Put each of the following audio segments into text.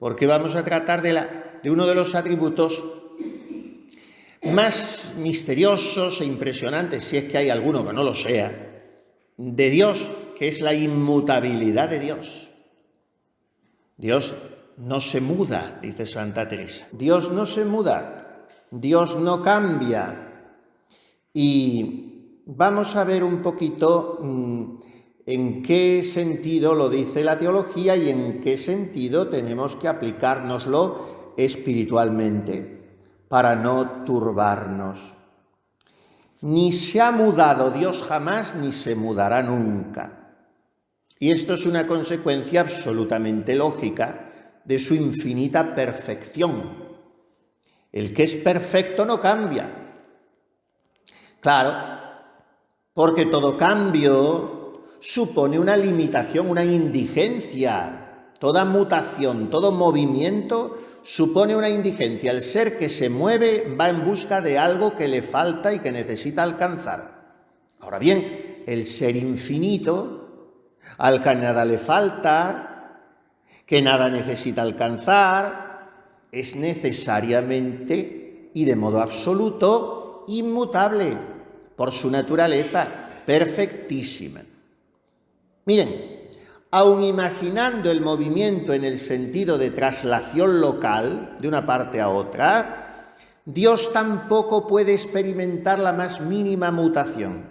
porque vamos a tratar de uno de los atributos más misteriosos e impresionantes, si es que hay alguno que no lo sea, de Dios, que es la inmutabilidad de Dios. Dios no se muda, dice Santa Teresa. Dios no se muda, Dios no cambia. Y vamos a ver un poquito en qué sentido lo dice la teología y en qué sentido tenemos que aplicárnoslo espiritualmente para no turbarnos. Ni se ha mudado Dios jamás, ni se mudará nunca. Y esto es una consecuencia absolutamente lógica de su infinita perfección. El que es perfecto no cambia. Claro, porque todo cambio supone una limitación, una indigencia. Toda mutación, todo movimiento supone una indigencia. El ser que se mueve va en busca de algo que le falta y que necesita alcanzar. Ahora bien, el ser infinito, al que nada le falta, que nada necesita alcanzar, es necesariamente y de modo absoluto inmutable por su naturaleza perfectísima. Miren, aun imaginando el movimiento en el sentido de traslación local de una parte a otra, Dios tampoco puede experimentar la más mínima mutación,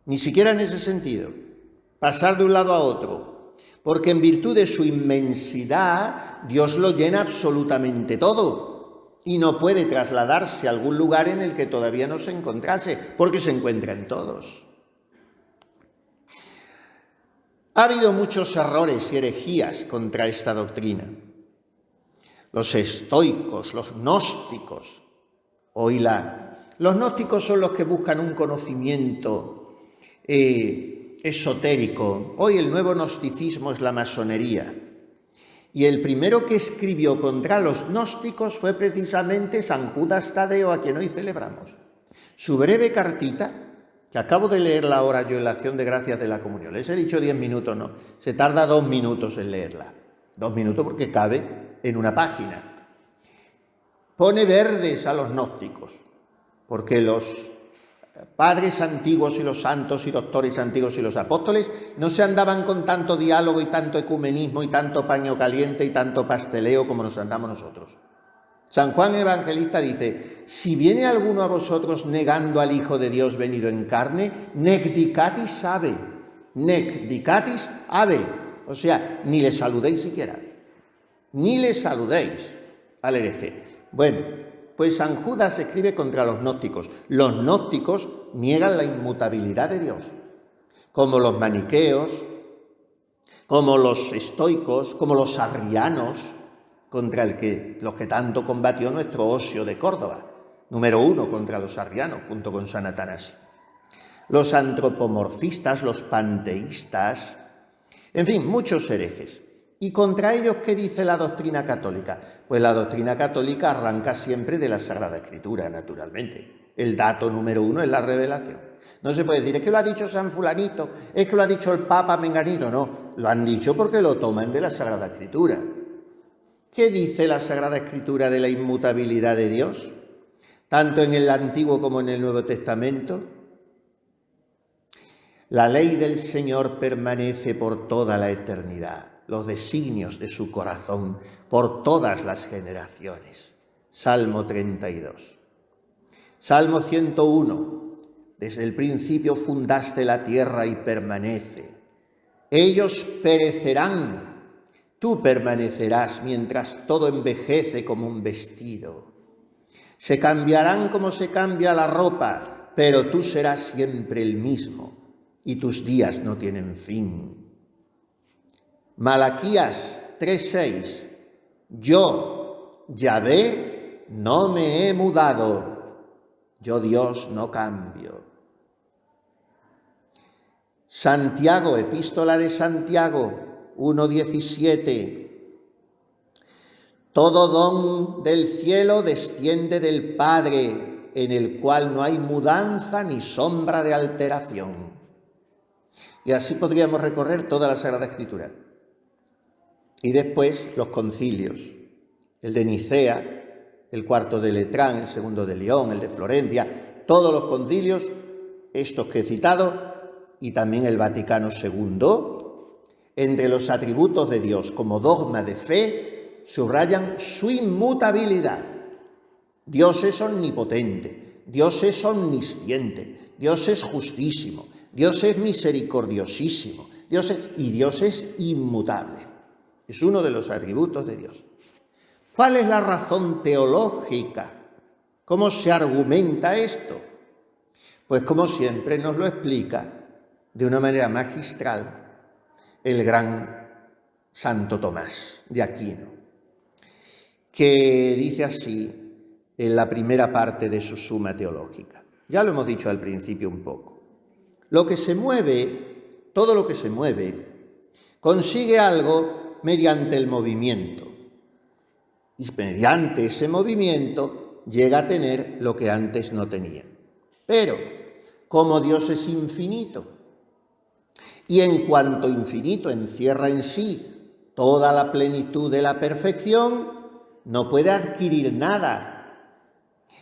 ni siquiera en ese sentido, pasar de un lado a otro, porque en virtud de su inmensidad, Dios lo llena absolutamente todo y no puede trasladarse a algún lugar en el que todavía no se encontrase, porque se encuentra en todos. Ha habido muchos errores y herejías contra esta doctrina. Los estoicos, los gnósticos, los gnósticos son los que buscan un conocimiento esotérico. Hoy el nuevo gnosticismo es la masonería. Y el primero que escribió contra los gnósticos fue precisamente San Judas Tadeo, a quien hoy celebramos. Su breve cartita, que acabo de leerla ahora yo en la acción de gracias de la comunión. Les he dicho 10 minutos, no. Se tarda 2 minutos en leerla. 2 minutos porque cabe en una página. Pone verdes a los gnósticos, porque los padres antiguos y los santos y doctores antiguos y los apóstoles no se andaban con tanto diálogo y tanto ecumenismo y tanto paño caliente y tanto pasteleo como nos andamos nosotros. San Juan Evangelista dice: si viene alguno a vosotros negando al Hijo de Dios venido en carne, nec dicatis ave, o sea, ni le saludéis siquiera, ni le saludéis al hereje. Bueno, pues San Judas escribe contra los gnósticos. Los gnósticos niegan la inmutabilidad de Dios, como los maniqueos, como los estoicos, como los arrianos, contra los que tanto combatió nuestro Osio de Córdoba, número 1 contra los arrianos, junto con San Atanasio. Los antropomorfistas, los panteístas, en fin, muchos herejes. ¿Y contra ellos qué dice la doctrina católica? Pues la doctrina católica arranca siempre de la Sagrada Escritura, naturalmente. El dato número 1 es la revelación. No se puede decir, es que lo ha dicho San Fulanito, es que lo ha dicho el Papa Menganito. No, lo han dicho porque lo toman de la Sagrada Escritura. ¿Qué dice la Sagrada Escritura de la inmutabilidad de Dios? Tanto en el Antiguo como en el Nuevo Testamento. La ley del Señor permanece por toda la eternidad, los designios de su corazón por todas las generaciones. Salmo 32. Salmo 101. Desde el principio fundaste la tierra y permanece. Ellos perecerán, tú permanecerás mientras todo envejece como un vestido. Se cambiarán como se cambia la ropa, pero tú serás siempre el mismo y tus días no tienen fin. Malaquías 3:6. Yo, Yahvé, no me he mudado. Yo, Dios, no cambio. Santiago, Epístola de Santiago 1:17. Todo don del cielo desciende del Padre, en el cual no hay mudanza ni sombra de alteración. Y así podríamos recorrer toda la Sagrada Escritura. Y después los concilios, el de Nicea, el cuarto de Letrán, el segundo de León, el de Florencia, todos los concilios, estos que he citado, y también el Vaticano II, entre los atributos de Dios como dogma de fe, subrayan su inmutabilidad. Dios es omnipotente, Dios es omnisciente, Dios es justísimo, Dios es misericordiosísimo, Dios es inmutable. Es uno de los atributos de Dios. ¿Cuál es la razón teológica? ¿Cómo se argumenta esto? Pues como siempre nos lo explica de una manera magistral el gran Santo Tomás de Aquino, que dice así en la primera parte de su Suma Teológica. Ya lo hemos dicho al principio un poco. Lo que se mueve, todo lo que se mueve, consigue algo mediante el movimiento. Y mediante ese movimiento llega a tener lo que antes no tenía. Pero, como Dios es infinito, y en cuanto infinito encierra en sí toda la plenitud de la perfección, no puede adquirir nada,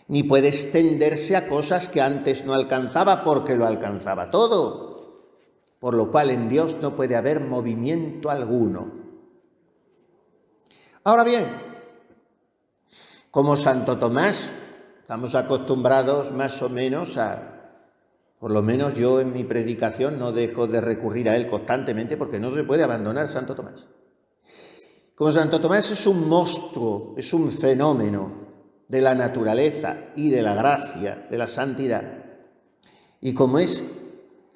ni puede extenderse a cosas que antes no alcanzaba porque lo alcanzaba todo, por lo cual en Dios no puede haber movimiento alguno. Ahora bien, como Santo Tomás, estamos acostumbrados más o menos por lo menos yo en mi predicación no dejo de recurrir a él constantemente porque no se puede abandonar Santo Tomás. Como Santo Tomás es un monstruo, es un fenómeno de la naturaleza y de la gracia, de la santidad, y como es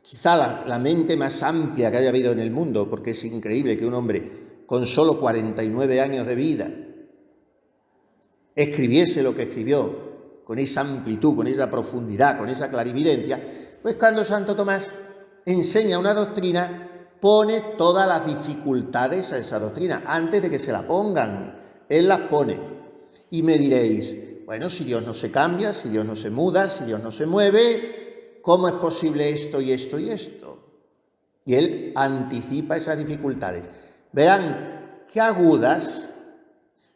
quizá la mente más amplia que haya habido en el mundo, porque es increíble que un hombre con solo 49 años de vida escribiese lo que escribió, con esa amplitud, con esa profundidad, con esa clarividencia, pues cuando Santo Tomás enseña una doctrina, pone todas las dificultades a esa doctrina, antes de que se la pongan, él las pone. Y me diréis, bueno, si Dios no se cambia, si Dios no se muda, si Dios no se mueve, ¿cómo es posible esto y esto y esto? Y él anticipa esas dificultades. Verán qué agudas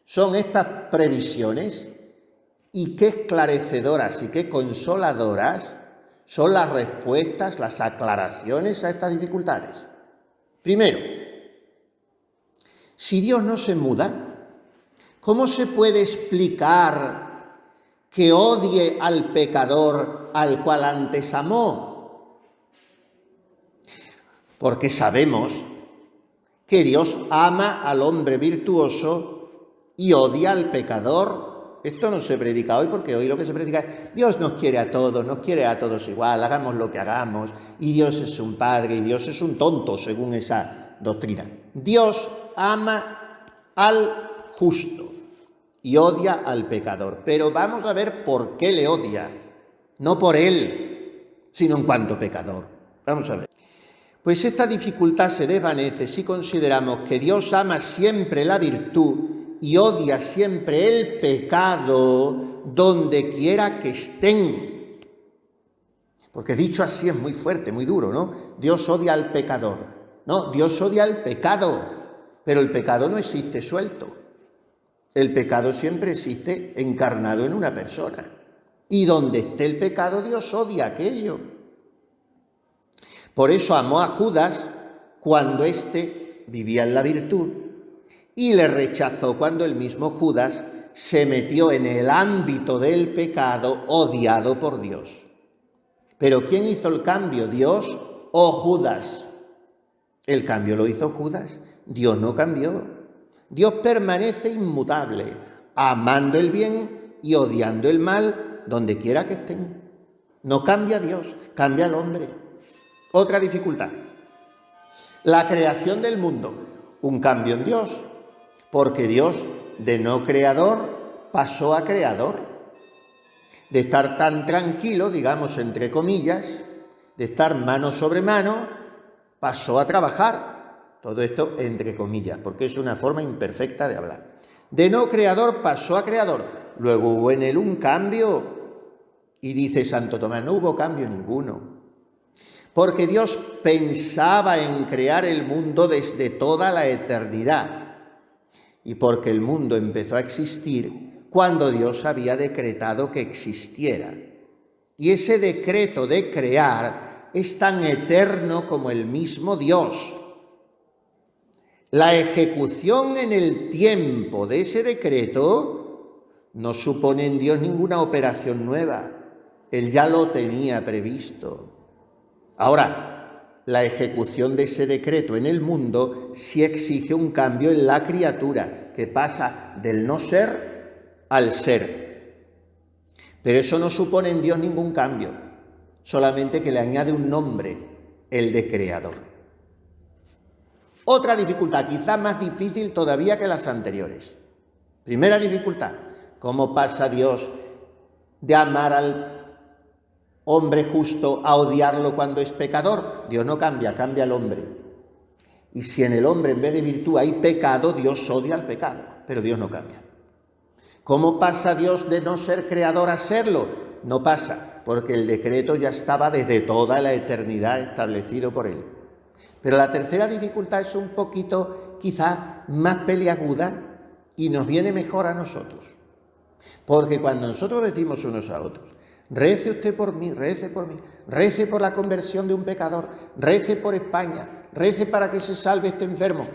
son estas previsiones y qué esclarecedoras y qué consoladoras son las respuestas, las aclaraciones a estas dificultades. Primero, si Dios no se muda, ¿cómo se puede explicar que odie al pecador al cual antes amó? Porque sabemos que Dios ama al hombre virtuoso y odia al pecador. Esto no se predica hoy porque hoy lo que se predica es Dios nos quiere a todos igual, hagamos lo que hagamos, y Dios es un padre y Dios es un tonto según esa doctrina. Dios ama al justo y odia al pecador, pero vamos a ver por qué le odia, no por él, sino en cuanto pecador. Vamos a ver. Pues esta dificultad se desvanece si consideramos que Dios ama siempre la virtud y odia siempre el pecado donde quiera que estén. Porque dicho así es muy fuerte, muy duro, ¿no? Dios odia al pecador. No, Dios odia al pecado, pero el pecado no existe suelto. El pecado siempre existe encarnado en una persona. Y donde esté el pecado, Dios odia aquello. Por eso amó a Judas cuando éste vivía en la virtud, y le rechazó cuando el mismo Judas se metió en el ámbito del pecado odiado por Dios. Pero ¿quién hizo el cambio? ¿Dios o Judas? El cambio lo hizo Judas. Dios no cambió. Dios permanece inmutable, amando el bien y odiando el mal donde quiera que estén. No cambia Dios, cambia el hombre. Otra dificultad. La creación del mundo. Un cambio en Dios. Porque Dios, de no creador, pasó a creador. De estar tan tranquilo, digamos, entre comillas, de estar mano sobre mano, pasó a trabajar. Todo esto entre comillas, porque es una forma imperfecta de hablar. De no creador pasó a creador. Luego hubo en él un cambio. Y dice Santo Tomás, no hubo cambio ninguno. Porque Dios pensaba en crear el mundo desde toda la eternidad. y porque el mundo empezó a existir cuando Dios había decretado que existiera. Y ese decreto de crear es tan eterno como el mismo Dios. La ejecución en el tiempo de ese decreto no supone en Dios ninguna operación nueva. Él ya lo tenía previsto. Ahora, la ejecución de ese decreto en el mundo sí exige un cambio en la criatura, que pasa del no ser al ser. Pero eso no supone en Dios ningún cambio, solamente que le añade un nombre, el de creador. Otra dificultad, quizás más difícil todavía que las anteriores. Primera dificultad, ¿cómo pasa Dios de amar al hombre justo a odiarlo cuando es pecador? Dios no cambia, cambia el hombre. Y si en el hombre en vez de virtud hay pecado, Dios odia al pecado, pero Dios no cambia. ¿Cómo pasa Dios de no ser creador a serlo? No pasa, porque el decreto ya estaba desde toda la eternidad establecido por Él. Pero la tercera dificultad es un poquito quizá más peliaguda y nos viene mejor a nosotros. Porque cuando nosotros decimos unos a otros, rece usted por mí, rece por la conversión de un pecador, rece por España, rece para que se salve este enfermo.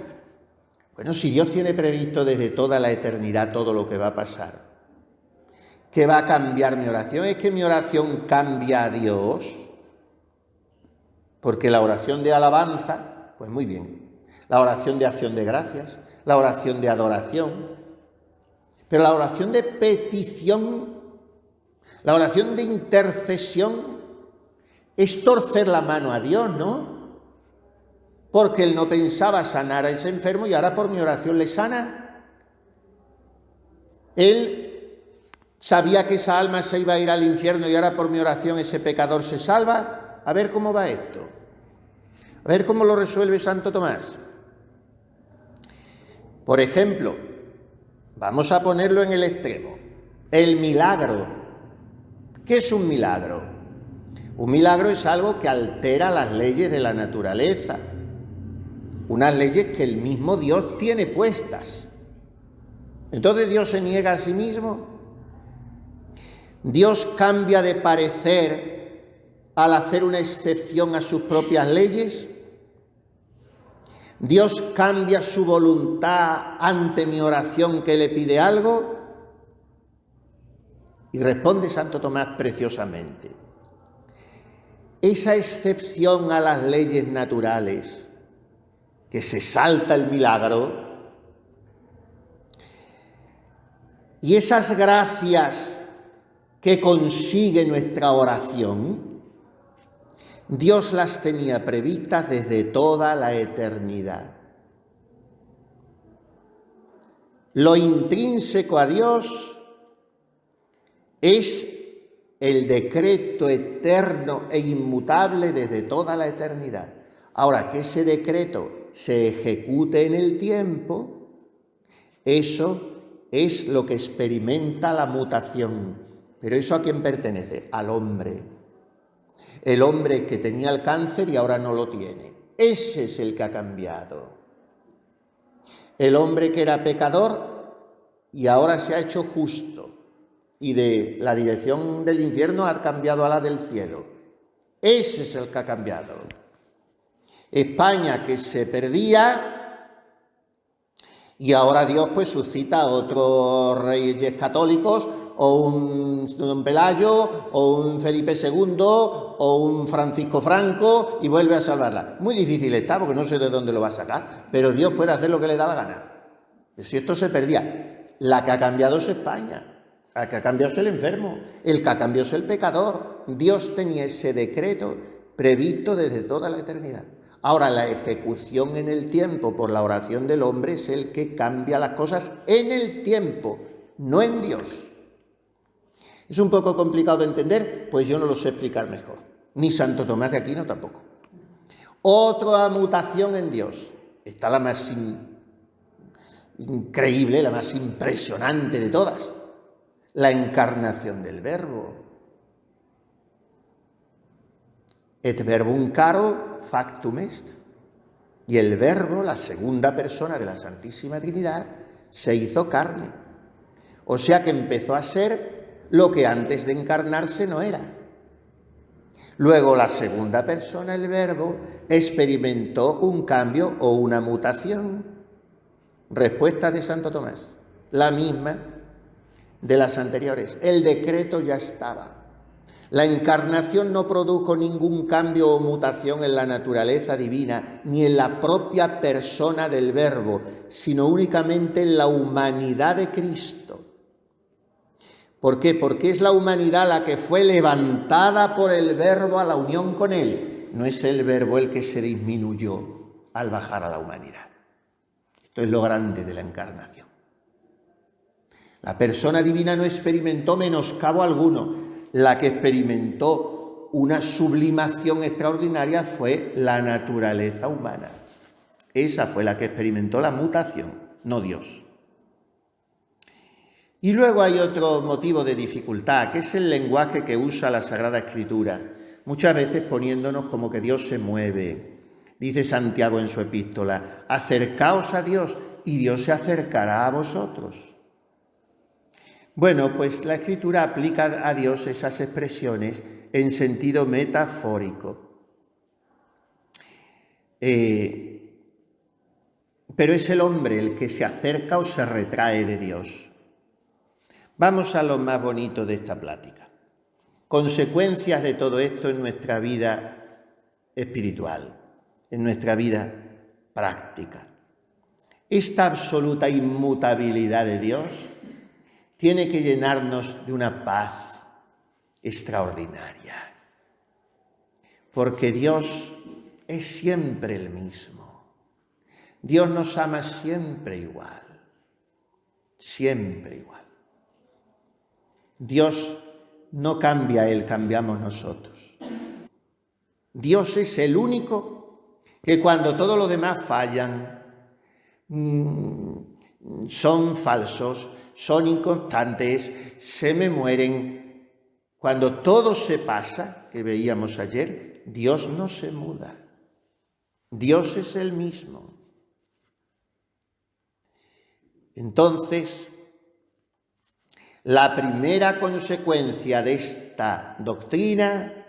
Bueno, si Dios tiene previsto desde toda la eternidad todo lo que va a pasar, ¿qué va a cambiar mi oración? ¿Es que mi oración cambia a Dios? Porque la oración de alabanza, pues muy bien, la oración de acción de gracias, la oración de adoración, pero la oración de petición, la oración de intercesión, es torcer la mano a Dios, ¿no? Porque Él no pensaba sanar a ese enfermo y ahora por mi oración le sana. Él sabía que esa alma se iba a ir al infierno y ahora por mi oración ese pecador se salva. A ver cómo va esto. A ver cómo lo resuelve Santo Tomás. Por ejemplo, vamos a ponerlo en el extremo. El milagro. ¿Qué es un milagro? Un milagro es algo que altera las leyes de la naturaleza. Unas leyes que el mismo Dios tiene puestas. Entonces Dios se niega a sí mismo. Dios cambia de parecer al hacer una excepción a sus propias leyes. Dios cambia su voluntad ante mi oración que le pide algo. Y responde Santo Tomás preciosamente. Esa excepción a las leyes naturales, que se salta el milagro, y esas gracias que consigue nuestra oración, Dios las tenía previstas desde toda la eternidad. Lo intrínseco a Dios es el decreto eterno e inmutable desde toda la eternidad. Ahora, que ese decreto se ejecute en el tiempo, eso es lo que experimenta la mutación. ¿Pero eso a quién pertenece? Al hombre. El hombre que tenía el cáncer y ahora no lo tiene. Ese es el que ha cambiado. El hombre que era pecador y ahora se ha hecho justo y de la dirección del infierno ha cambiado a la del cielo. Ese es el que ha cambiado. España, que se perdía, y ahora Dios pues suscita a otros reyes católicos, o un Don Pelayo, o un Felipe II, o un Francisco Franco, y vuelve a salvarla. Muy difícil está, porque no sé de dónde lo va a sacar, pero Dios puede hacer lo que le da la gana. Pero si esto se perdía, la que ha cambiado es España, la que ha cambiado es el enfermo, el que ha cambiado es el pecador. Dios tenía ese decreto previsto desde toda la eternidad. Ahora, la ejecución en el tiempo por la oración del hombre es el que cambia las cosas en el tiempo, no en Dios. ¿Es un poco complicado de entender? Pues yo no lo sé explicar mejor. Ni Santo Tomás de Aquino tampoco. Otra mutación en Dios. Está la más increíble, la más impresionante de todas. La encarnación del Verbo. Et verbum caro factum est. Y el Verbo, la segunda persona de la Santísima Trinidad, se hizo carne. O sea que empezó a ser lo que antes de encarnarse no era. Luego la segunda persona, el Verbo, experimentó un cambio o una mutación. Respuesta de Santo Tomás, la misma de las anteriores. El decreto ya estaba. La encarnación no produjo ningún cambio o mutación en la naturaleza divina, ni en la propia persona del Verbo, sino únicamente en la humanidad de Cristo. ¿Por qué? Porque es la humanidad la que fue levantada por el Verbo a la unión con Él. No es el Verbo el que se disminuyó al bajar a la humanidad. Esto es lo grande de la encarnación. La persona divina no experimentó menoscabo alguno. La que experimentó una sublimación extraordinaria fue la naturaleza humana. Esa fue la que experimentó la mutación, no Dios. Y luego hay otro motivo de dificultad, que es el lenguaje que usa la Sagrada Escritura, muchas veces poniéndonos como que Dios se mueve. Dice Santiago en su epístola, acercaos a Dios y Dios se acercará a vosotros. Bueno, pues la Escritura aplica a Dios esas expresiones en sentido metafórico. Pero es el hombre el que se acerca o se retrae de Dios. Vamos a lo más bonito de esta plática. Consecuencias de todo esto en nuestra vida espiritual, en nuestra vida práctica. Esta absoluta inmutabilidad de Dios tiene que llenarnos de una paz extraordinaria, porque Dios es siempre el mismo. Dios nos ama siempre igual, siempre igual. Dios no cambia Él, cambiamos nosotros. Dios es el único que cuando todos los demás fallan, son falsos, son inconstantes, se me mueren. Cuando todo se pasa, que veíamos ayer, Dios no se muda. Dios es el mismo. Entonces, la primera consecuencia de esta doctrina,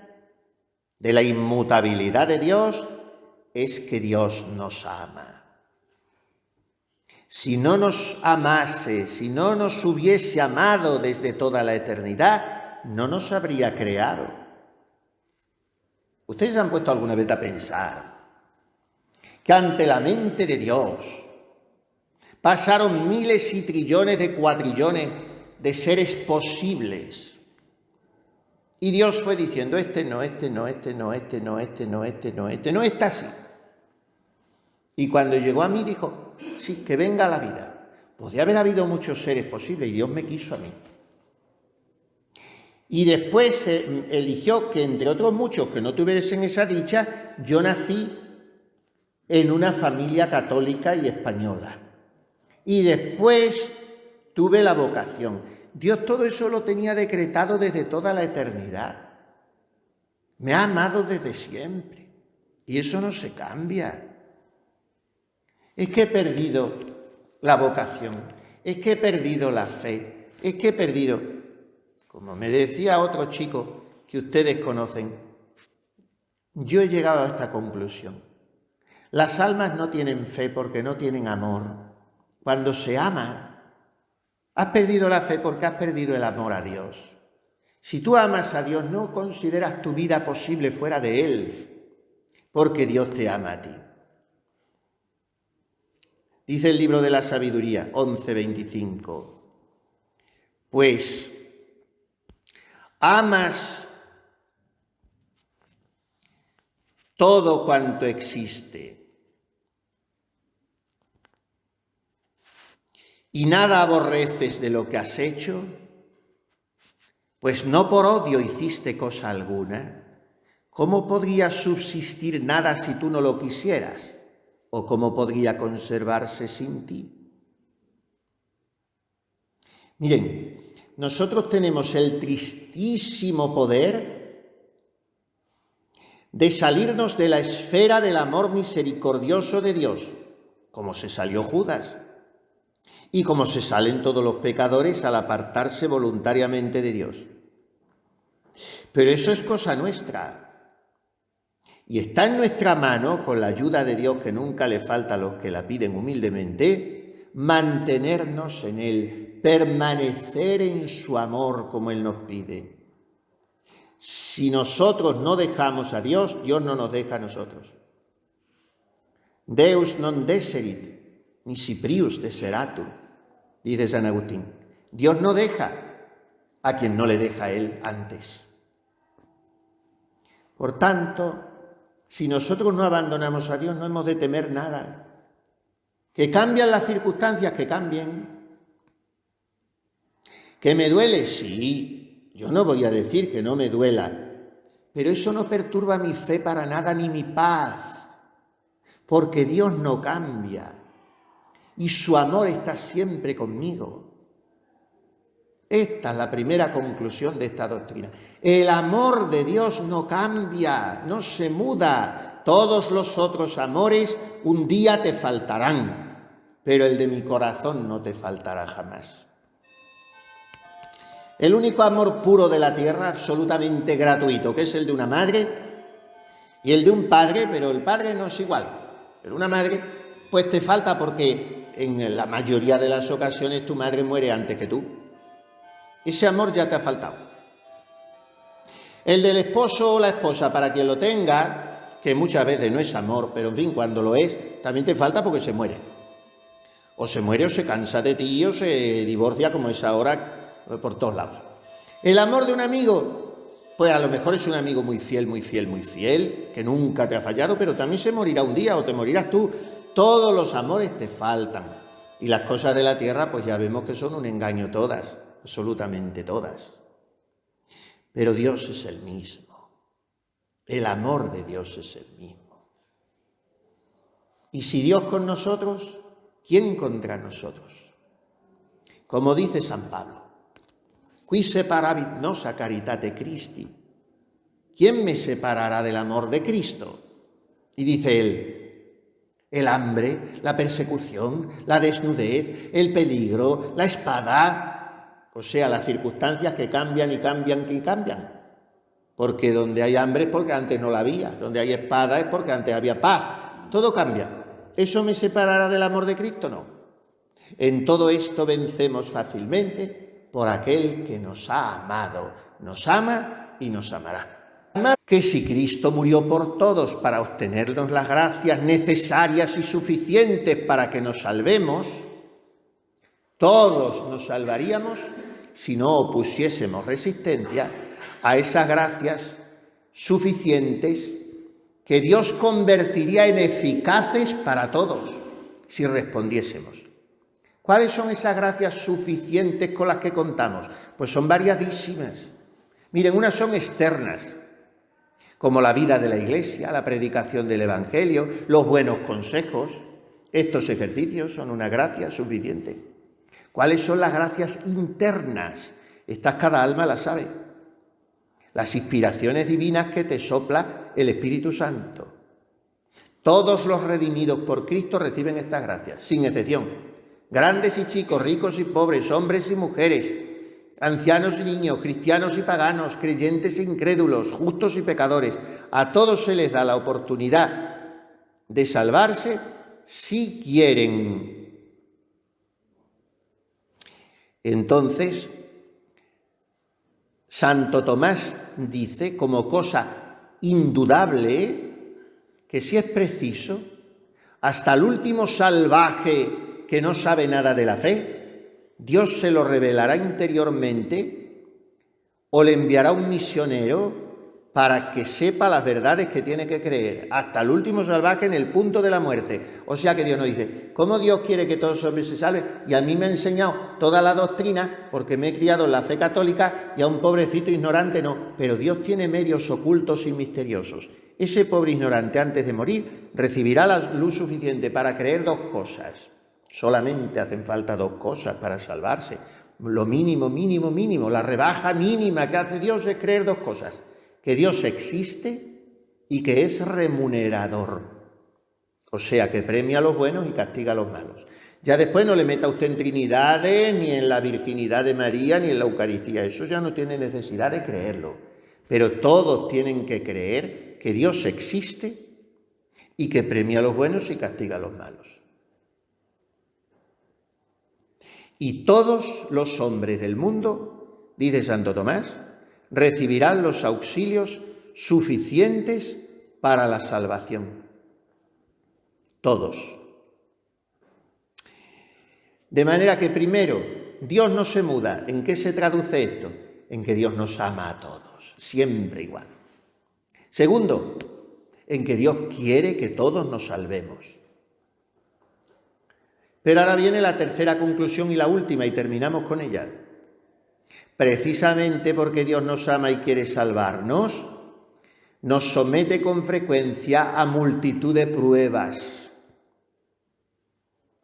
de la inmutabilidad de Dios, es que Dios nos ama. Si no nos amase, si no nos hubiese amado desde toda la eternidad, no nos habría creado. ¿Ustedes se han puesto alguna vez a pensar que ante la mente de Dios pasaron miles y trillones de cuatrillones de seres posibles? Y Dios fue diciendo, este no está así. Y cuando llegó a mí dijo, sí, que venga la vida. Podría haber habido muchos seres posibles y Dios me quiso a mí. Y después eligió que entre otros muchos que no tuviesen esa dicha, yo nací en una familia católica y española. Y después tuve la vocación. Dios todo eso lo tenía decretado desde toda la eternidad. Me ha amado desde siempre. Y eso no se cambia. Es que he perdido la vocación, es que he perdido la fe, es que he perdido, como me decía otro chico que ustedes conocen, yo he llegado a esta conclusión. Las almas no tienen fe porque no tienen amor. Cuando se ama, has perdido la fe porque has perdido el amor a Dios. Si tú amas a Dios, no consideras tu vida posible fuera de Él, porque Dios te ama a ti. Dice el libro de la sabiduría, 11:25. Pues amas todo cuanto existe y nada aborreces de lo que has hecho, pues no por odio hiciste cosa alguna. ¿Cómo podría subsistir nada si tú no lo quisieras? ¿O cómo podría conservarse sin ti? Miren, nosotros tenemos el tristísimo poder de salirnos de la esfera del amor misericordioso de Dios, como se salió Judas. y como se salen todos los pecadores al apartarse voluntariamente de Dios. Pero eso es cosa nuestra. Y está en nuestra mano, con la ayuda de Dios que nunca le falta a los que la piden humildemente, mantenernos en Él, permanecer en su amor como Él nos pide. Si nosotros no dejamos a Dios, Dios no nos deja a nosotros. Deus non deserit, nisi prius deseratur, dice San Agustín. Dios no deja a quien no le deja a Él antes. Por tanto, si nosotros no abandonamos a Dios, no hemos de temer nada. Que cambian las circunstancias, que cambien. ¿Que me duele? Sí, yo no voy a decir que no me duela, pero eso no perturba mi fe para nada ni mi paz, porque Dios no cambia y su amor está siempre conmigo. Esta es la primera conclusión de esta doctrina. El amor de Dios no cambia, no se muda. Todos los otros amores un día te faltarán, pero el de mi corazón no te faltará jamás. El único amor puro de la tierra, absolutamente gratuito, que es el de una madre y el de un padre, pero el padre no es igual. Pero una madre, pues te falta porque en la mayoría de las ocasiones tu madre muere antes que tú. Ese amor ya te ha faltado. El del esposo o la esposa, para quien lo tenga, que muchas veces no es amor, pero en fin, cuando lo es, también te falta porque se muere. O se muere o se cansa de ti o se divorcia, como es ahora por todos lados. El amor de un amigo, pues a lo mejor es un amigo muy fiel, muy fiel, muy fiel, que nunca te ha fallado, pero también se morirá un día o te morirás tú. Todos los amores te faltan. Y las cosas de la tierra, pues ya vemos que son un engaño todas. Absolutamente todas. Pero Dios es el mismo. El amor de Dios es el mismo. Y si Dios con nosotros, ¿quién contra nosotros? Como dice San Pablo, qui separavit nos a caritate Christi. ¿Quién me separará del amor de Cristo? Y dice él, el hambre, la persecución, la desnudez, el peligro, la espada. O sea, las circunstancias que cambian y cambian y cambian. Porque donde hay hambre es porque antes no la había. Donde hay espada es porque antes había paz. Todo cambia. ¿Eso me separará del amor de Cristo? No. En todo esto vencemos fácilmente por aquel que nos ha amado. Nos ama y nos amará. Además, que si Cristo murió por todos para obtenernos las gracias necesarias y suficientes para que nos salvemos, todos nos salvaríamos si no opusiésemos resistencia a esas gracias suficientes que Dios convertiría en eficaces para todos si respondiésemos. ¿Cuáles son esas gracias suficientes con las que contamos? Pues son variadísimas. Miren, unas son externas, como la vida de la Iglesia, la predicación del Evangelio, los buenos consejos. Estos ejercicios son una gracia suficiente. ¿Cuáles son las gracias internas? Estas cada alma las sabe. Las inspiraciones divinas que te sopla el Espíritu Santo. Todos los redimidos por Cristo reciben estas gracias, sin excepción. Grandes y chicos, ricos y pobres, hombres y mujeres, ancianos y niños, cristianos y paganos, creyentes e incrédulos, justos y pecadores. A todos se les da la oportunidad de salvarse si quieren. Entonces, Santo Tomás dice, como cosa indudable, que si es preciso, hasta el último salvaje que no sabe nada de la fe, Dios se lo revelará interiormente o le enviará un misionero para que sepa las verdades que tiene que creer, hasta el último salvaje en el punto de la muerte. O sea que Dios nos dice, ¿cómo Dios quiere que todos los hombres se salven? Y a mí me ha enseñado toda la doctrina porque me he criado en la fe católica y a un pobrecito ignorante no. Pero Dios tiene medios ocultos y misteriosos. Ese pobre ignorante antes de morir recibirá la luz suficiente para creer dos cosas. Solamente hacen falta dos cosas para salvarse. Lo mínimo, mínimo, mínimo. La rebaja mínima que hace Dios es creer dos cosas. Que Dios existe y que es remunerador, o sea, que premia a los buenos y castiga a los malos. Ya después no le meta usted en Trinidades, ni en la virginidad de María, ni en la Eucaristía. Eso ya no tiene necesidad de creerlo. Pero todos tienen que creer que Dios existe y que premia a los buenos y castiga a los malos. Y todos los hombres del mundo, dice Santo Tomás, recibirán los auxilios suficientes para la salvación. Todos. De manera que primero, Dios no se muda. ¿En qué se traduce esto? En que Dios nos ama a todos, siempre igual. Segundo, en que Dios quiere que todos nos salvemos. Pero ahora viene la tercera conclusión y la última, y terminamos con ella. Precisamente porque Dios nos ama y quiere salvarnos, nos somete con frecuencia a multitud de pruebas.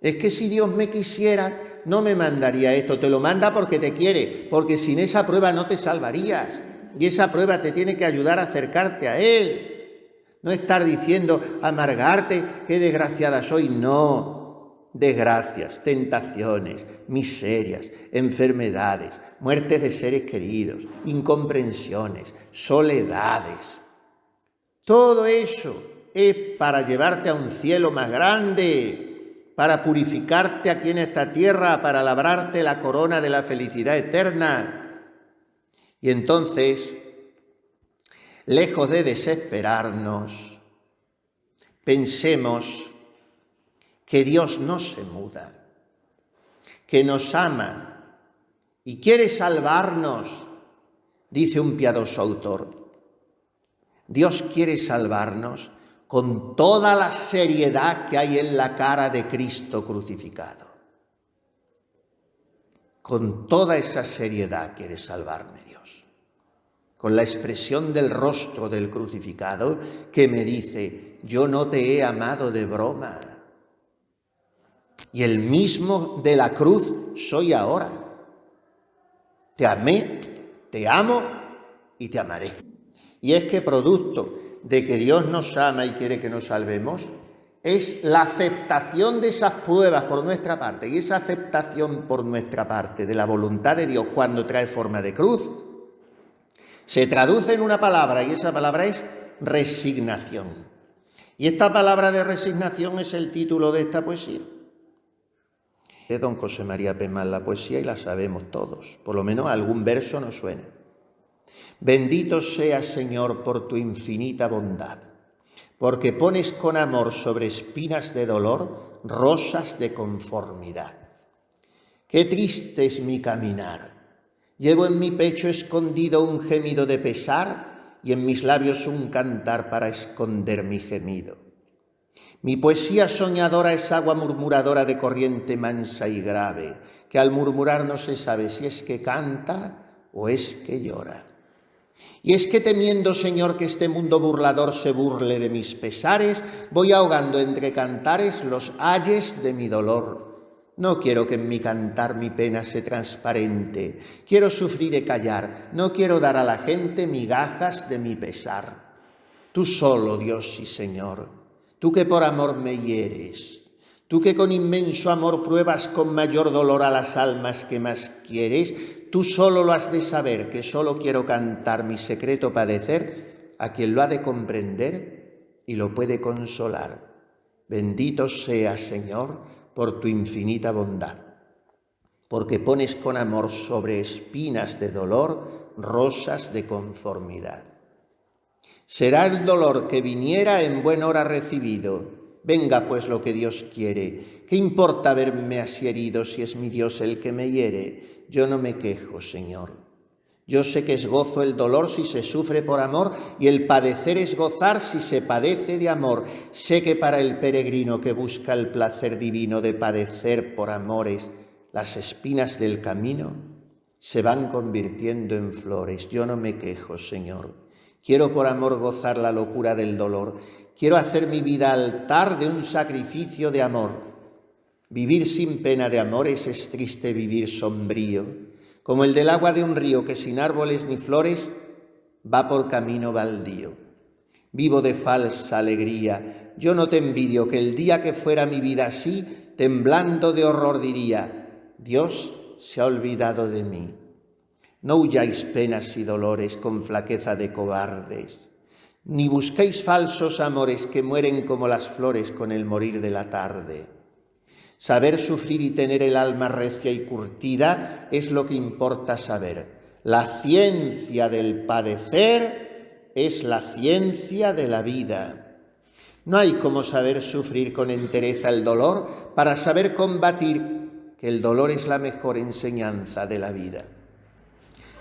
Es que si Dios me quisiera, no me mandaría esto. Te lo manda porque te quiere, porque sin esa prueba no te salvarías. Y esa prueba te tiene que ayudar a acercarte a Él. No estar diciendo, amargarte, qué desgraciada soy. No, desgracias, tentaciones, miserias, enfermedades, muertes de seres queridos, incomprensiones, soledades. Todo eso es para llevarte a un cielo más grande, para purificarte aquí en esta tierra, para labrarte la corona de la felicidad eterna. Y entonces, lejos de desesperarnos, pensemos que Dios no se muda, que nos ama y quiere salvarnos, dice un piadoso autor. Dios quiere salvarnos con toda la seriedad que hay en la cara de Cristo crucificado. Con toda esa seriedad quiere salvarme Dios. Con la expresión del rostro del crucificado que me dice, yo no te he amado de broma. Y el mismo de la cruz soy ahora. Te amé, te amo y te amaré. Y es que producto de que Dios nos ama y quiere que nos salvemos, es la aceptación de esas pruebas por nuestra parte, y esa aceptación por nuestra parte de la voluntad de Dios cuando trae forma de cruz, se traduce en una palabra, y esa palabra es resignación. Y esta palabra de resignación es el título de esta poesía. Es don José María Pemán la poesía y la sabemos todos, por lo menos algún verso nos suena. Bendito seas, Señor, por tu infinita bondad, porque pones con amor sobre espinas de dolor rosas de conformidad. Qué triste es mi caminar. Llevo en mi pecho escondido un gemido de pesar y en mis labios un cantar para esconder mi gemido. Mi poesía soñadora es agua murmuradora de corriente mansa y grave, que al murmurar no se sabe si es que canta o es que llora. Y es que temiendo, Señor, que este mundo burlador se burle de mis pesares, voy ahogando entre cantares los ayes de mi dolor. No quiero que en mi cantar mi pena se transparente, quiero sufrir y callar, no quiero dar a la gente migajas de mi pesar. Tú solo, Dios y Señor, tú que por amor me hieres, tú que con inmenso amor pruebas con mayor dolor a las almas que más quieres, tú solo lo has de saber, que solo quiero cantar mi secreto padecer a quien lo ha de comprender y lo puede consolar. Bendito seas, Señor, por tu infinita bondad, porque pones con amor sobre espinas de dolor rosas de conformidad. Será el dolor que viniera en buen hora recibido. Venga pues lo que Dios quiere. ¿Qué importa verme así herido si es mi Dios el que me hiere? Yo no me quejo, Señor. Yo sé que es gozo el dolor si se sufre por amor y el padecer es gozar si se padece de amor. Sé que para el peregrino que busca el placer divino de padecer por amores, las espinas del camino se van convirtiendo en flores. Yo no me quejo, Señor. Quiero por amor gozar la locura del dolor. Quiero hacer mi vida altar de un sacrificio de amor. Vivir sin pena de amores es triste vivir sombrío, como el del agua de un río que sin árboles ni flores va por camino baldío. Vivo de falsa alegría, yo no te envidio que el día que fuera mi vida así, temblando de horror diría: Dios se ha olvidado de mí. No huyáis penas y dolores con flaqueza de cobardes, ni busquéis falsos amores que mueren como las flores con el morir de la tarde. Saber sufrir y tener el alma recia y curtida es lo que importa saber. La ciencia del padecer es la ciencia de la vida. No hay como saber sufrir con entereza el dolor para saber combatir, que el dolor es la mejor enseñanza de la vida.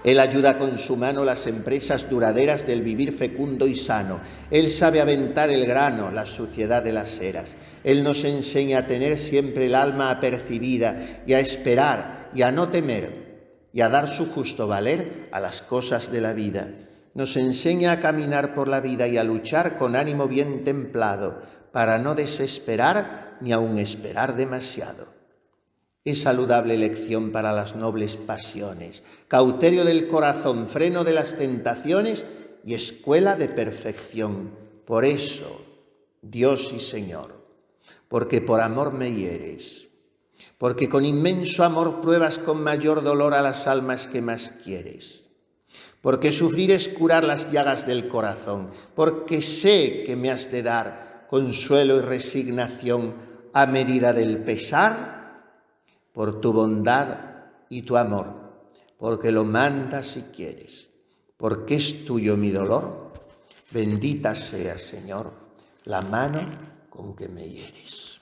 Él ayuda con su mano las empresas duraderas del vivir fecundo y sano. Él sabe aventar el grano, la suciedad de las eras. Él nos enseña a tener siempre el alma apercibida y a esperar y a no temer y a dar su justo valer a las cosas de la vida. Nos enseña a caminar por la vida y a luchar con ánimo bien templado para no desesperar ni aun esperar demasiado. Es saludable lección para las nobles pasiones, cauterio del corazón, freno de las tentaciones y escuela de perfección. Por eso, Dios y Señor, porque por amor me hieres, porque con inmenso amor pruebas con mayor dolor a las almas que más quieres, porque sufrir es curar las llagas del corazón, porque sé que me has de dar consuelo y resignación a medida del pesar, por tu bondad y tu amor, porque lo mandas y quieres, porque es tuyo mi dolor. Bendita sea, Señor, la mano con que me hieres.